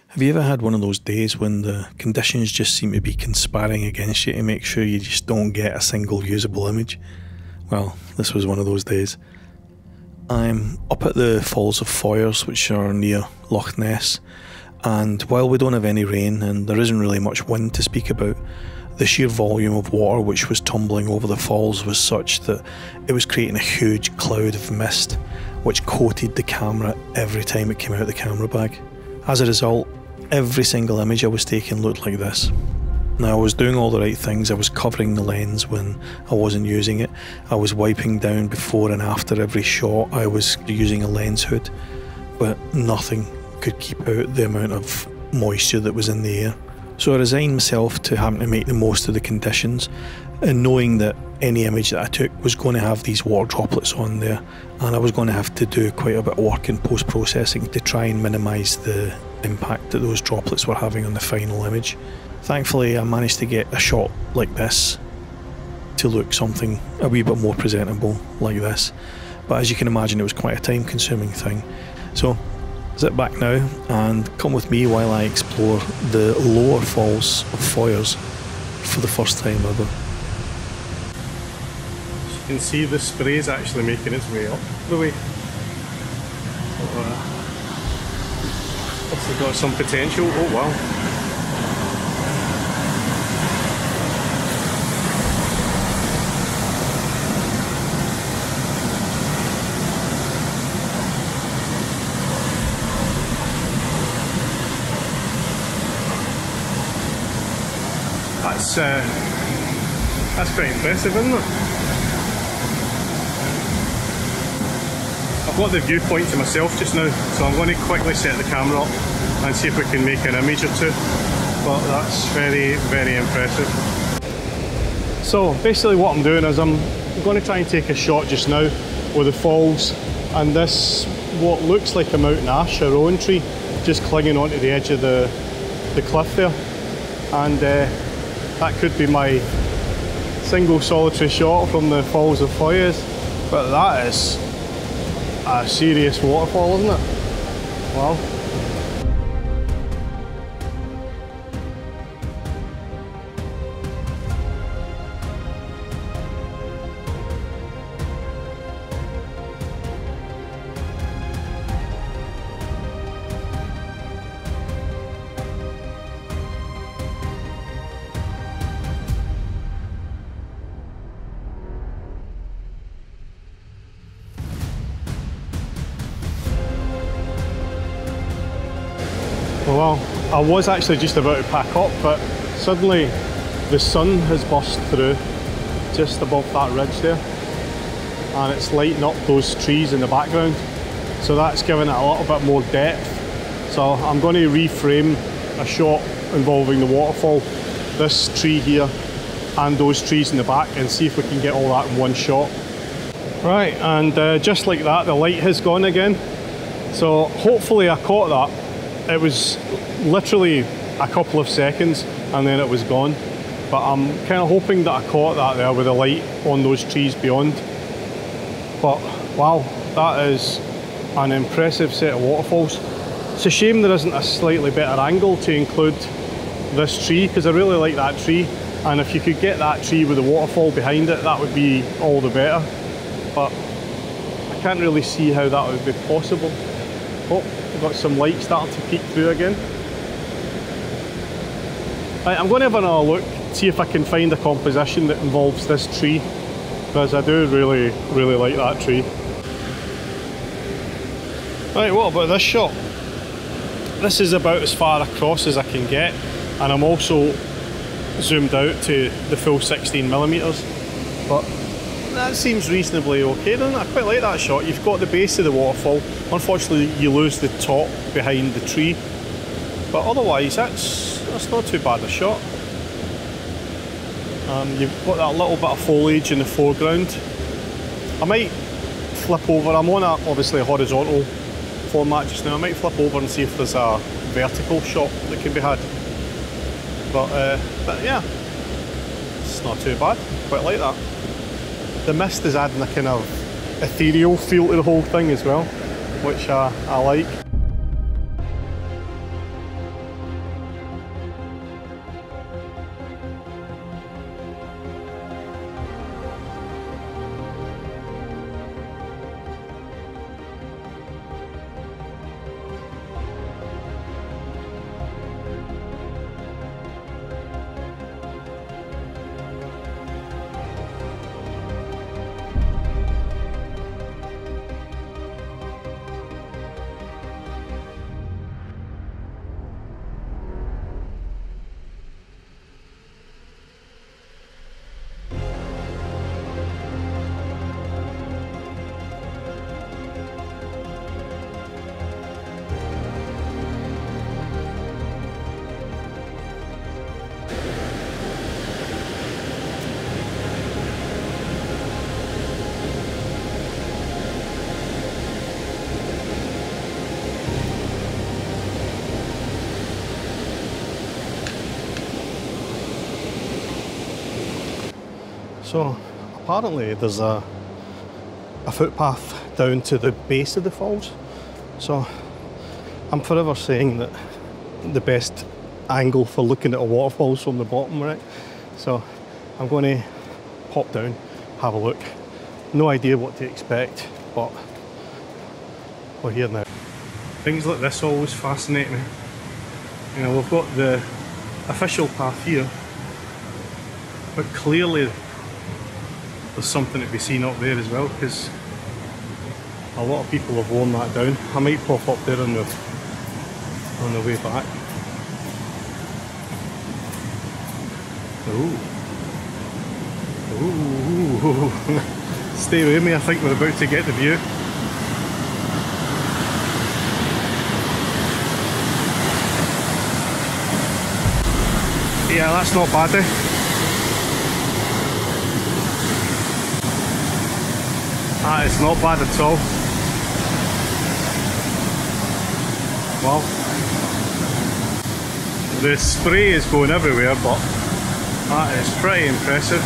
Have you ever had one of those days when the conditions just seem to be conspiring against you to make sure you just don't get a single usable image? Well, this was one of those days. I'm up at the Falls of Foyers, which are near Loch Ness, and while we don't have any rain and there isn't really much wind to speak about, the sheer volume of water which was tumbling over the falls was such that it was creating a huge cloud of mist which coated the camera every time it came out of the camera bag. As a result, every single image I was taking looked like this. Now, I was doing all the right things. I was covering the lens when I wasn't using it. I was wiping down before and after every shot. I was using a lens hood, but nothing could keep out the amount of moisture that was in the air. So I resigned myself to having to make the most of the conditions, and knowing that any image that I took was going to have these water droplets on there, and I was going to have to do quite a bit of work in post-processing to try and minimise the impact that those droplets were having on the final image. Thankfully, I managed to get a shot like this to look something a wee bit more presentable like this, but as you can imagine, it was quite a time-consuming thing. So sit back now and come with me while I explore the lower Falls of Foyers for the first time ever. As you can see, the spray is actually making its way up the way. It's got some potential. Oh wow. That's quite impressive, isn't it? I've got the viewpoint to myself just now, so I'm going to quickly set the camera up and see if we can make an image or two. But that's very, very impressive. So basically what I'm doing is I'm going to try and take a shot just now with the falls and this, what looks like a mountain ash, a rowan tree, just clinging onto the edge of the cliff there. And that could be my single solitary shot from the Falls of Foyers, but that is a serious waterfall, isn't it? Wow. Well, I was actually just about to pack up, but suddenly the sun has burst through just above that ridge there, and it's lighting up those trees in the background, so that's giving it a little bit more depth. So I'm going to reframe a shot involving the waterfall, this tree here and those trees in the back, and see if we can get all that in one shot. Right, and just like that, the light has gone again, so hopefully I caught that. It was literally a couple of seconds and then it was gone, but I'm kind of hoping that I caught that there with the light on those trees beyond. But wow, that is an impressive set of waterfalls. It's a shame there isn't a slightly better angle to include this tree, because I really like that tree, and if you could get that tree with the waterfall behind it, that would be all the better, but I can't really see how that would be possible. Oh, we've got some light starting to peek through again. Right, I'm going to have another look, see if I can find a composition that involves this tree, because I do really, really like that tree. Right, what about this shot? This is about as far across as I can get, and I'm also zoomed out to the full 16mm, but that seems reasonably okay, doesn't it? I quite like that shot. You've got the base of the waterfall. Unfortunately, you lose the top behind the tree, but otherwise that's not too bad a shot. You've got that little bit of foliage in the foreground. I might flip over. I'm on obviously a horizontal format just now. I might flip over and see if there's a vertical shot that can be had. But yeah, it's not too bad. Quite like that. The mist is adding a kind of ethereal feel to the whole thing as well, which I like. So apparently there's a footpath down to the base of the falls. So I'm forever saying that the best angle for looking at a waterfall is from the bottom, right? So I'm going to pop down, have a look. No idea what to expect, but we're here now. Things like this always fascinate me. You know, we've got the official path here, but clearly there's something to be seen up there as well, because a lot of people have worn that down. I might pop up there on the way back. Ooh. Ooh. Stay with me, I think we're about to get the view. Yeah, that's not bad, eh? That is not bad at all. Well, the spray is going everywhere, but that is pretty impressive.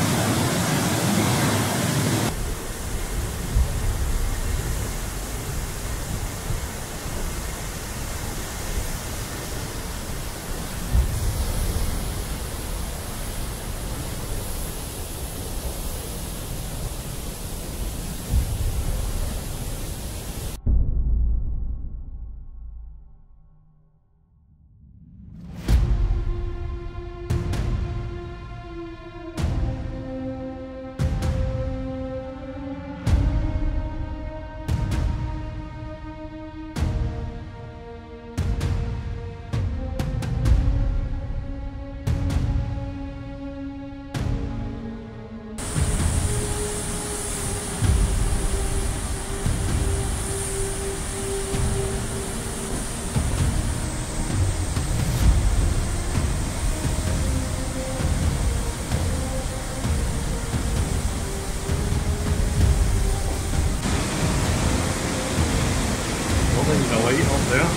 The light up there.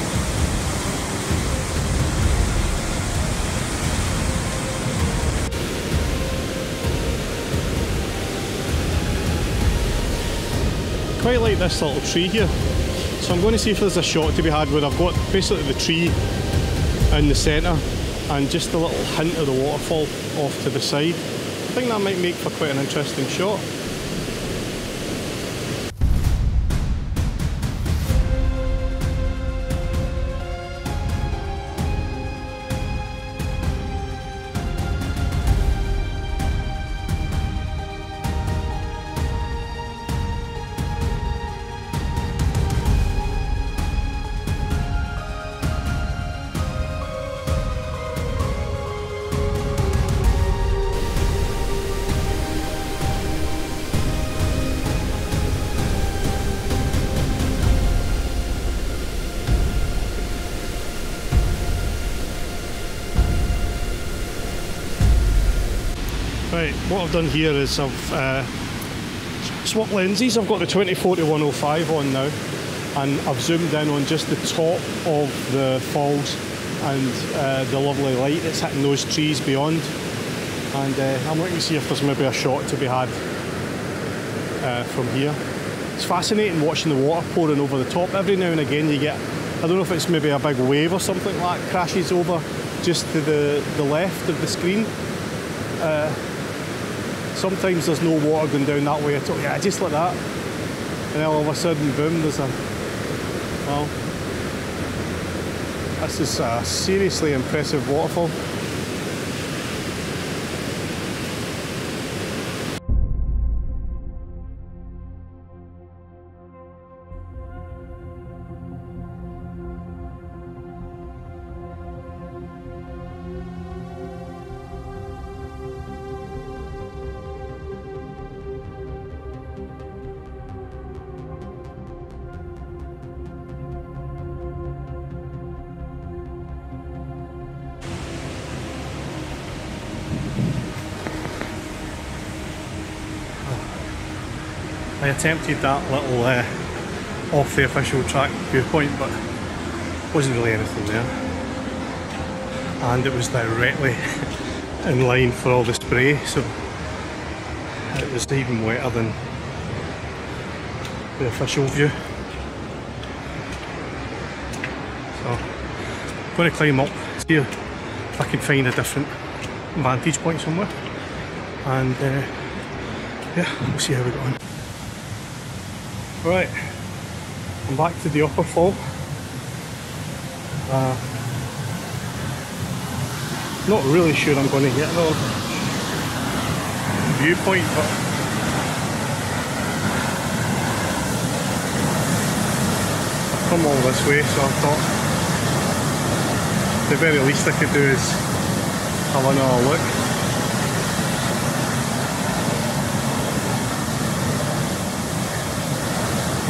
Quite like this little tree here, so I'm going to see if there's a shot to be had where I've got basically the tree in the centre and just a little hint of the waterfall off to the side. I think that might make for quite an interesting shot. Right, what I've done here is I've swapped lenses. I've got the 20-40-105 on now, and I've zoomed in on just the top of the falls and the lovely light that's hitting those trees beyond. And I'm looking to see if there's maybe a shot to be had from here. It's fascinating watching the water pouring over the top. Every now and again you get, I don't know if it's maybe a big wave or something like that, crashes over just to the left of the screen. Sometimes there's no water going down that way at all. Yeah, just like that. And then all of a sudden, boom, there's a... Well, this is a seriously impressive waterfall. I attempted that little off the official track viewpoint, but wasn't really anything there, and it was directly in line for all the spray, so it was even wetter than the official view. So I'm going to climb up, see if I can find a different vantage point somewhere, and yeah, we'll see how we go on. Right, I'm back to the upper fall. Not really sure I'm going to get the viewpoint, but I've come all this way, so I thought the very least I could do is have another look.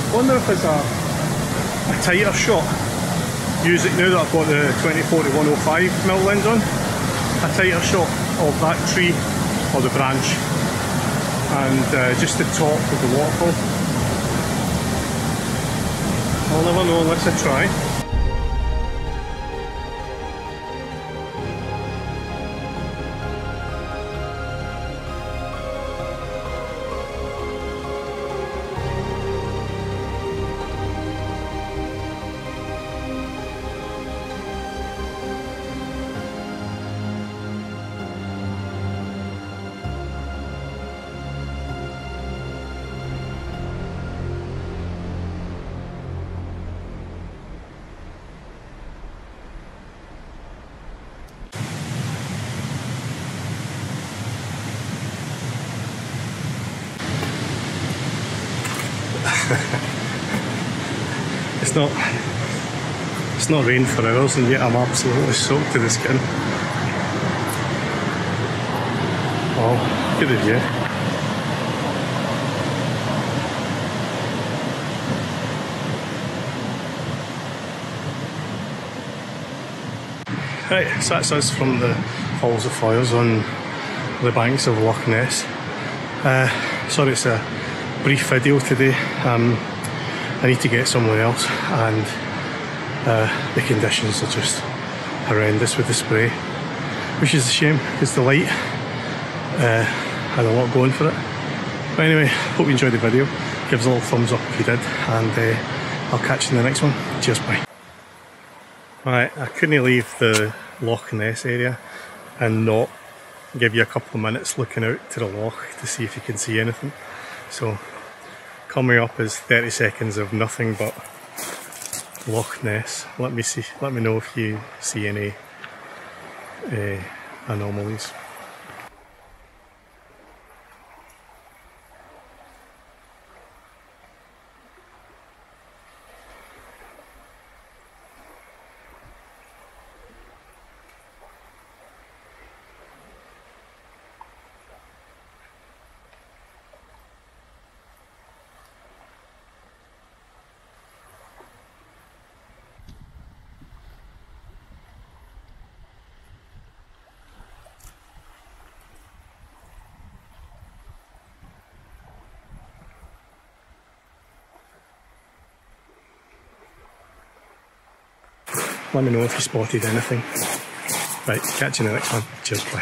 I wonder if it's a tighter shot. Use it now that I've got the 20-40-105mm lens on. A tighter shot of that tree or the branch and just the top of the waterfall. I'll never know unless I try. It's not rained for hours and yet I'm absolutely soaked to the skin. Oh, look at the view. Right, so that's us from the Falls of Foyers on the banks of Loch Ness. Sorry it's a brief video today. I need to get somewhere else, and the conditions are just horrendous with the spray, which is a shame because the light had a lot going for it. But anyway, hope you enjoyed the video. Give us a little thumbs up if you did, and I'll catch you in the next one. Cheers, bye. Right, I couldn't leave the Loch Ness area and not give you a couple of minutes looking out to the loch to see if you can see anything. So coming up is 30 seconds of nothing but Loch Ness. Let me know if you see any anomalies. Let me know if you spotted anything. Right, catch you in the next one. Cheers, bye.